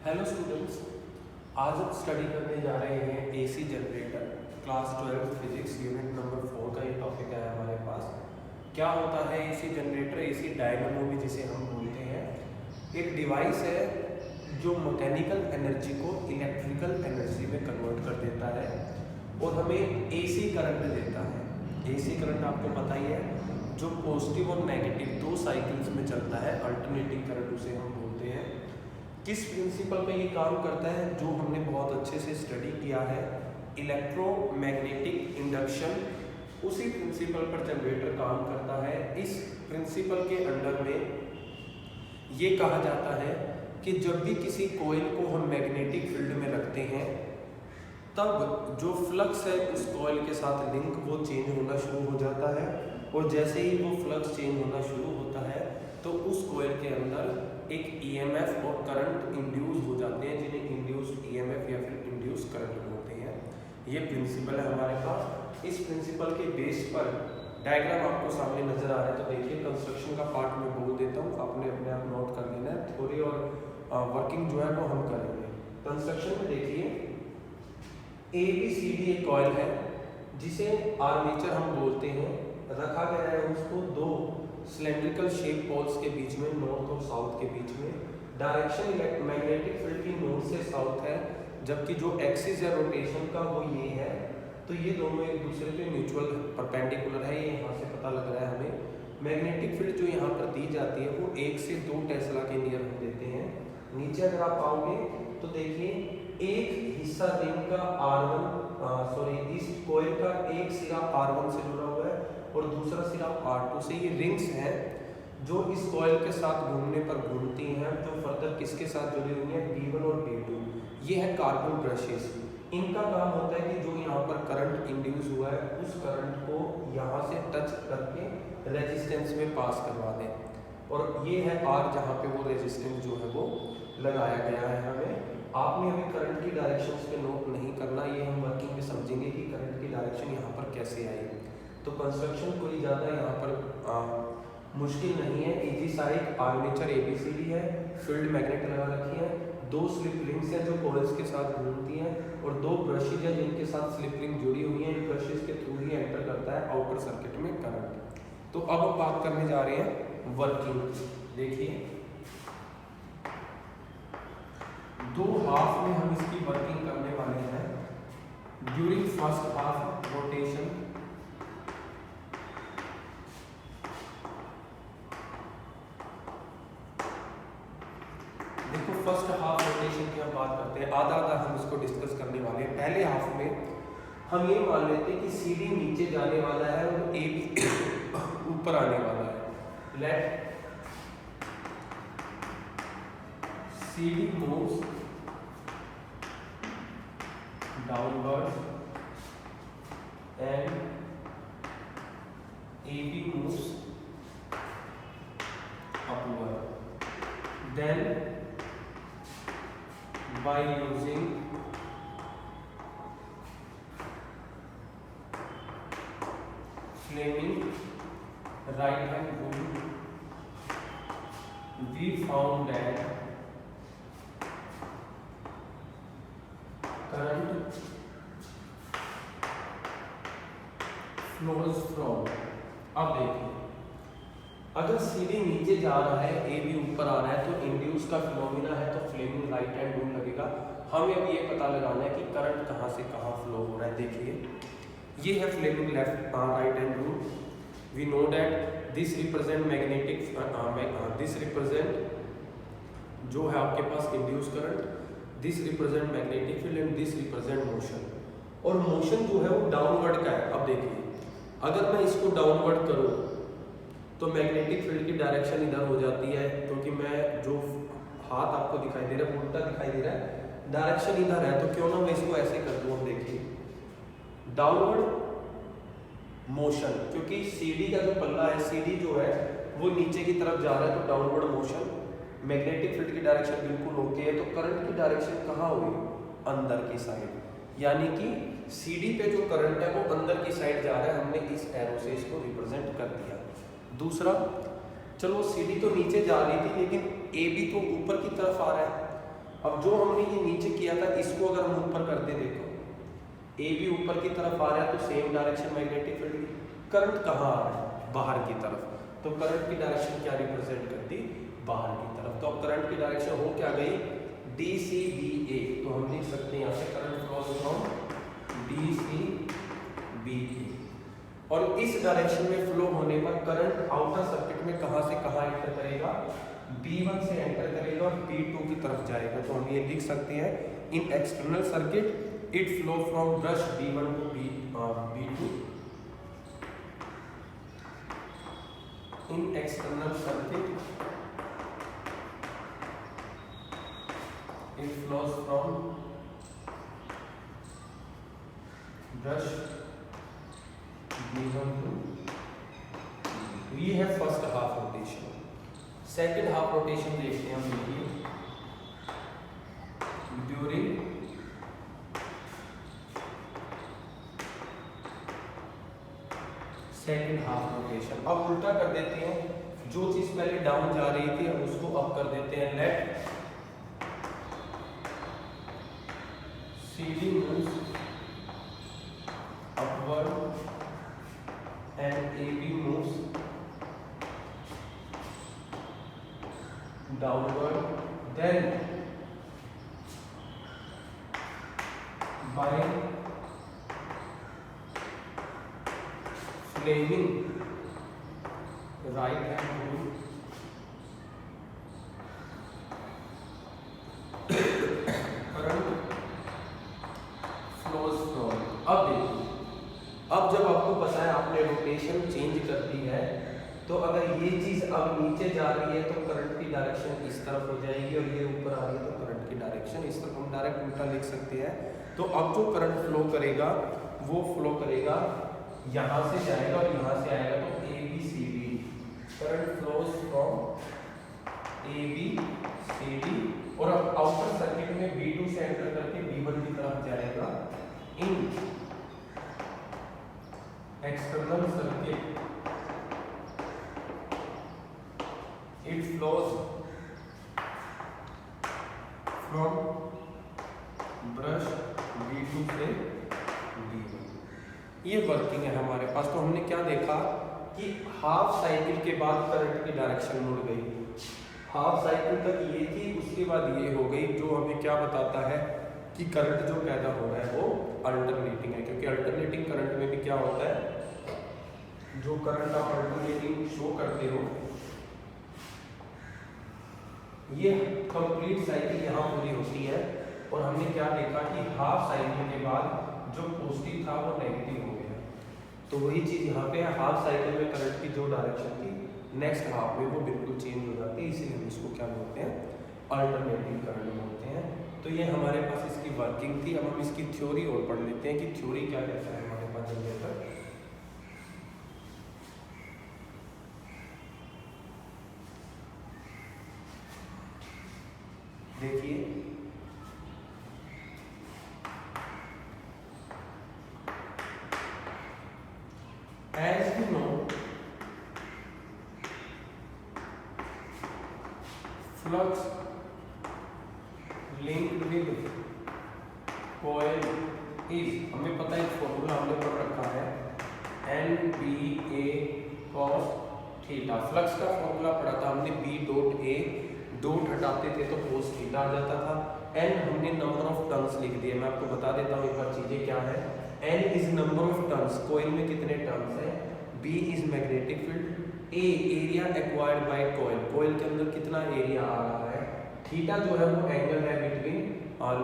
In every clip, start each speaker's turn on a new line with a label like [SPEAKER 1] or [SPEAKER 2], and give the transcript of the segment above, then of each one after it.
[SPEAKER 1] Hello students, आज हम study करने जा रहे हैं AC generator. Class 12 physics unit number 4 का ये टॉपिक है हमारे पास। क्या होता है एसी जनरेटर? एसी डायनामो भी जिसे हम बोलते हैं, एक डिवाइस है जो मैकेनिकल एनर्जी को इलेक्ट्रिकल एनर्जी में कन्वर्ट कर देता है और हमें एसी करंट देता है। एसी करंट आपको पता ही है, जो पॉजिटिव और नेगेटिव दो साइकिल्स में चलता है, अल्टरनेटिंग करंट उसे हम बोलते हैं। किस प्रिंसिपल पे ये काम करता है, जो हमने बहुत अच्छे से स्टडी किया है, इलेक्ट्रोमैग्नेटिक इंडक्शन, उसी प्रिंसिपल पर जनरेटर काम करता है। इस प्रिंसिपल के अंडर में ये कहा जाता है कि जब भी किसी कॉइल को हम मैग्नेटिक फील्ड में रखते हैं, तब जो फ्लक्स है उस कॉइल के साथ लिंक वो चेंज होना शुरू हो जाता है, और जैसे ही वो फ्लक्स चेंज होना शुरू होता है तो उस कॉइल के अंदर एक ईएमएफ और करंट इंड्यूस हो जाते हैं, जिन्हें इंड्यूस्ड ईएमएफ या फिर इंड्यूस करंट बोलते हैं। ये प्रिंसिपल है हमारे पास। इस प्रिंसिपल के बेस पर डायग्राम आपको सामने नजर आ रहा है, तो देखिए कंस्ट्रक्शन का पार्ट मैं बोल देता हूँ, आपने अपने आप नोट कर लेना है। थ्योरी और वर्किंग जो है वो हम करेंगे। कंस्ट्रक्शन में देखिए ABCD एक कॉइल है जिसे आर्मेचर हम बोलते हैं, रखा गया है उसको दो सिलेंड्रिकल शेप पोल्स के बीच में, नॉर्थ और साउथ के बीच में। डायरेक्शन मैग्नेटिक फील्ड की नॉर्थ से साउथ है, जबकि जो एक्सिस है रोटेशन का वो ये है। तो ये दोनों एक दूसरे के म्यूचुअल परपेंडिकुलर है, ये यहाँ से पता लग रहा है हमें। मैग्नेटिक फील्ड जो यहाँ पर दी जाती है वो 1 से 2 टेस्ला के नियर हम देते हैं। नीचे अगर आप आओगे तो देखिए एक हिस्सा रिंग का इस कॉइल का एक सिरा R1 से जुड़ा हुआ है और दूसरा सिरा R2 से। ये रिंग्स हैं जो इस कॉइल के साथ घूमने पर घूमती हैं, जो फर्दर किसके साथ जुड़ी हुई हैं, B1 और B2। ये है कार्बन ब्रशेस। इनका काम होता है कि जो यहाँ पर करंट इंड्यूस हुआ है उस करंट को यहाँ से टच करके रेजिस्टेंस में पास करवा दें, और ये है R जहाँ पे वो रेजिस्टेंस जो है वो लगाया गया है। हमें आपने अभी करंट की डायरेक्शंस पे नोट नहीं करना, ये हम वर्किंग में समझेंगे कि करंट की डायरेक्शन यहाँ पर कैसे आएगी। तो कंस्ट्रक्शन कोई ज़्यादा यहाँ पर मुश्किल नहीं है। इजी साइड आर्मेचर ABCD है, फील्ड मैग्नेट लगा रखी है, दो स्लिप रिंग्स हैं जो कॉइल्स के साथ घूमती हैं, और दो ब्रशेज हैं जिनके साथ स्लिप रिंग जुड़ी हुई हैं। इन ब्रशेज के थ्रू ही एंटर करता है आउटर सर्किट में करंट। तो अब हम बात करने जा रहे हैं वर्किंग। देखिए दो हाफ में हम इसकी वर्किंग करने वाले हैं। ड्यूरिंग फर्स्ट हाफ रोटेशन, देखो फर्स्ट हाफ रोटेशन की हम बात करते हैं, आधा आधा हम इसको डिस्कस करने वाले हैं। पहले हाफ में हम ये मान लेते हैं कि CD नीचे जाने वाला है और AB ऊपर आने वाला है। Let CD moves downwards and AB moves upward. Then by using Fleming right hand rule, we found that current flows from, अब देखिए अगर CD नीचे जा रहा है, AB ऊपर आ रहा है, तो इंड्यूस का फिनोमिना है, तो फ्लेमिंग राइट हैंड रूल लगेगा। हमें अब ये पता लगाना है कि करंट कहाँ से कहाँ फ्लो हो रहा है। देखिए ये है Fleming left right hand rule. We know that this represent magnetic, this represent जो है आपके पास induce current, this represent magnetic field and this represent motion. और मोशन जो है वो डाउनवर्ड का है। अब देखिए अगर मैं इसको डाउनवर्ड करूँ तो मैग्नेटिक फील्ड की डायरेक्शन इधर हो जाती है, क्योंकि मैं जो हाथ आपको दिखाई दे रहा है उल्टा दिखाई दे रहा है, डायरेक्शन इधर है, तो क्यों ना मैं इसको ऐसे कर दूँ। देखिए डाउनवर्ड मोशन, क्योंकि CD का जो पल्ला है, CD जो है वो नीचे की तरफ जा रहा है, तो डाउनवर्ड मोशन। मैग्नेटिक फील्ड की डायरेक्शन बिल्कुल ओके है, तो करंट की डायरेक्शन कहाँ होगी, अंदर की साइड, यानी कि CD पे जो करंट है वो अंदर की साइड जा रहा है। हमने इस एरो से इसको रिप्रेजेंट कर दिया। दूसरा, चलो CD तो नीचे जा रही थी लेकिन AB तो ऊपर की तरफ आ रहा है। अब जो हमने ये नीचे किया था इसको अगर हम ऊपर कर दे, देखो ए भी ऊपर की तरफ आ रहा है तो सेम डायरेक्शन मैग्नेटिक फील्ड की। करंट कहाँ आ रहा है? बाहर की तरफ, तो करंट की डायरेक्शन क्या रिप्रेजेंट करती? बाहर की तरफ। तो अब करंट की डायरेक्शन हो क्या गई? DCBA। तो हम लिख सकते हैं यहाँ से करंट फ्लोज फ्रॉम DCBA। और इस डायरेक्शन में फ्लो होने पर करंट आउटर सर्किट में कहाँ से कहाँ एंटर करेगा? B1 से एंटर करेगा और B2 की तरफ जाएगा। तो हम ये लिख सकते हैं in external circuit it flow from brush B1 to B2। In external circuit it flows from brush B1 to B2। ये है first half rotation. Second half rotation देखते हैं हम। देखिए ड्यूरिंग सेकेंड हाफ रोटेशन, अब उल्टा कर देते हैं। जो चीज पहले डाउन जा रही थी अब उसको अप कर देते हैं। Let CD moves upward and AB moves downward, then by flaming right hand rule current flows from। अब देखिए, अब जब आपको पता है आपने रोटेशन चेंज कर दी है, तो अगर ये चीज अब नीचे जा रही है तो करंट की डायरेक्शन इस तरफ हो जाएगी, और ये ऊपर आ रही है तो करंट की डायरेक्शन इस तरफ। हम डायरेक्ट उल्टा लिख सकते हैं। तो अब जो करंट फ्लो करेगा वो फ्लो करेगा, यहाँ से जाएगा और यहाँ से आएगा, तो ABCD current flows from ABCD। और अब आउटर सर्किट में B2 से एंटर करके B1 की तरफ जाएगा। इन external circuit it flows from brush B2 से B1। ये वर्किंग है हमारे पास। तो हमने क्या देखा कि हाफ साइकिल के बाद करंट की डायरेक्शन मुड़ गई। हाफ साइकिल तक ये थी, उसके बाद ये हो गई, जो हमें क्या बताता है कि करंट जो पैदा हो रहा है वो अल्टरनेटिंग है। क्योंकि अल्टरनेटिंग करंट में भी क्या होता है, जो करंट आप अल्टरनेटिंग शो करते हो, ये कंप्लीट साइकिल यहाँ पूरी होती है। और हमने क्या देखा कि हाफ साइकिल के बाद जो पॉजिटिव था वो नेगेटिव हो गया। तो वही चीज़ यहाँ पे है, हाफ साइकिल में करंट की जो डायरेक्शन थी नेक्स्ट हाफ में वो बिल्कुल चेंज हो जाती है। इसीलिए हम इसको क्या बोलते हैं? अल्टरनेटिंग करंट बोलते हैं। तो ये हमारे पास इसकी वर्किंग थी। अब हम इसकी थ्योरी और पढ़ लेते हैं कि थ्योरी क्या कहता है हमारे पास जनरेटर। देखिए as we know flux linked with coil is, हमें पता है फॉर्मूला हमने पढ़ रखा है NBA cos थीटा। फ्लक्स का फॉर्मूला पढ़ा था हमने, B डॉट A, डॉट हटाते थे तो cos थीटा आ जाता था। n हमने नंबर ऑफ टर्न्स लिख दिए। मैं आपको बता देता हूँ एक बार चीजें क्या है। n is number of turns, coil में कितने टर्न्स हैं। b is magnetic field, a area acquired by coil, coil के अंदर कितना एरिया आ रहा है। थीटा जो है वो एंगल है बिटवीन और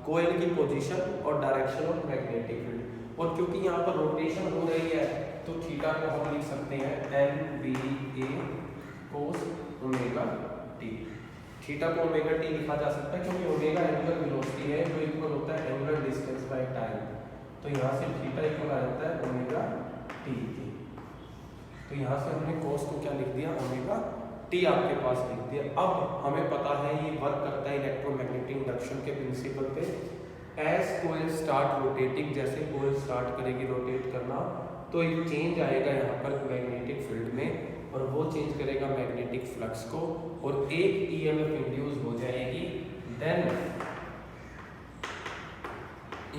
[SPEAKER 1] कोयल की पोजीशन और डायरेक्शन ऑफ मैग्नेटिक फील्ड। और क्योंकि यहाँ पर रोटेशन हो रही है तो थीटा को हम लिख सकते हैं NBA cos omega t। Theta को ओमेगा t लिखा जा सकता है क्योंकि ओमेगा एंगुलर वेलोसिटी है जो इक्वल होता है एंगुलर डिस्टेंस बाय टाइम। तो यहाँ से थीटा इक्वल आ जाता है ओमेगा t। तो यहाँ से हमने cos को क्या लिख दिया, ओमेगा t आपके पास लिख दिया। अब हमें पता है ये वर्क करता है इलेक्ट्रोमैग्नेटिक इंडक्शन के प्रिंसिपल पे। एज कोयल स्टार्ट रोटेटिंग, जैसे कोयल स्टार्ट करेगी रोटेट करना तो एक चेंज आएगा यहाँ पर मैग्नेटिक फील्ड में और वो चेंज करेगा मैग्नेटिक फ्लक्स को और एक ईएमएफ इंड्यूस हो जाएगी, देन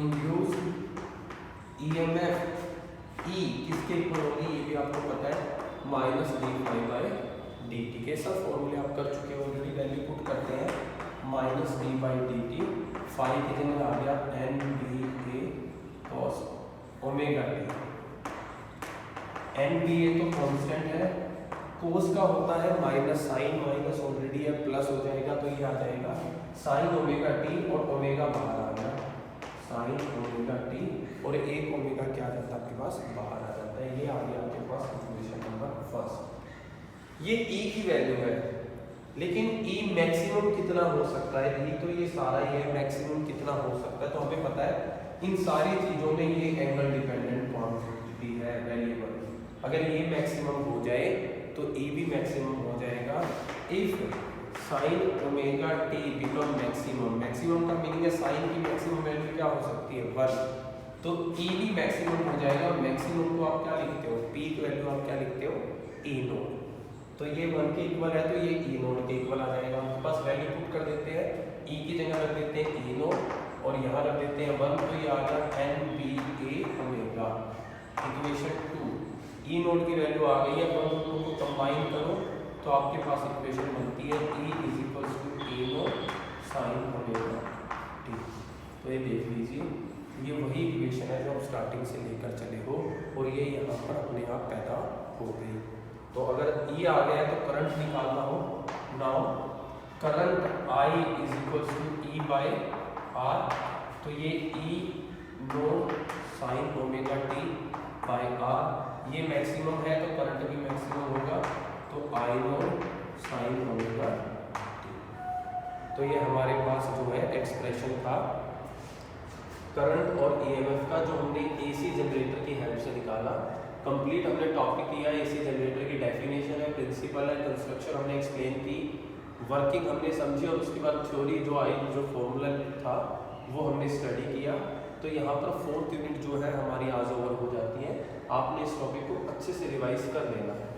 [SPEAKER 1] इंड्यूस ईएमएफ ई किसके इक्वल होगी, ये भी आपको पता है, minus D phi by D T के सब फॉर्मूले आप कर चुके हो ऑलरेडी, वैल्यू पुट करते हैं, minus D by D T, phi की जगह आ गया N B A cos omega T, N B A तो कांस्टेंट है, कोस का होता है माइनस साइन, माइनस ऑलरेडी है, प्लस हो जाएगा तो ये आ जाएगा साइन ओमेगा टी, और ओमेगा बाहर आ गया साइन ओमेगा टी, और एक ओमेगा क्या आ जाता है आपके पास बाहर आ जाता है, ये आ गया आपके पास इक्वेशन नंबर फर्स्ट। ये ई की वैल्यू है, लेकिन ई मैक्सिमम कितना हो सकता है, ई तो ये सारा ही है, मैक्सिमम कितना हो सकता है, तो हमें पता है इन सारी चीज़ों में ये एंगल डिपेंडेंट क्वांटिटी है वेरिएबल, अगर ये मैक्सिमम हो जाए तो ई भी मैक्सिमम हो जाएगा। If sign omega T become maximum, maximum का मीनिंग है साइन की मैक्सिमम वैल्यू क्या हो सकती है 1, तो ई भी मैक्सिमम हो जाएगा, और मैक्सिमम को आप क्या लिखते हो, पीक वैल्यू आप क्या लिखते हो ई नोट, तो ये 1 के इक्वल है तो ये ई नोट के इक्वल आ जाएगा, आपके पास वैल्यू पुट कर देते हैं, ई की जगह रख देते हैं ई नोट, और यहाँ रख देते हैं 1, तो ये आ गया एन बी ए ओमेगा, इक्वेशन 2, ई नोट की वैल्यू आ गई है, 1 और 2 को कंबाइन करो तो आपके पास इक्वेशन बनती है E is equals to A naught sine omega T. तो ये देख लीजिए, ये वही इक्वेशन है जो आप स्टार्टिंग से लेकर चले हो, और ये यहाँ पर अपने आप पैदा हो गई। तो अगर ई आ गया है तो करंट निकालना हो, now current I is equals to E by R, तो ये E nought sine omega T by R, ये मैक्सिमम है तो करंट भी मैक्सिमम होगा, तो I nought sine omega T. तो ये हमारे पास जो है एक्सप्रेशन था करंट और ईएमएफ का, जो हमने एसी जनरेटर की हेल्प से निकाला। कंप्लीट हमने टॉपिक किया, एसी जनरेटर की डेफिनेशन है, प्रिंसिपल है, कंस्ट्रक्शन हमने एक्सप्लेन की, वर्किंग हमने समझी, और उसके बाद थ्योरी जो आई, जो फॉर्मूला था वो हमने स्टडी किया। तो यहाँ पर 4th यूनिट जो है हमारी आज ओवर हो जाती है, आपने इस टॉपिक को अच्छे से रिवाइज कर लेना है।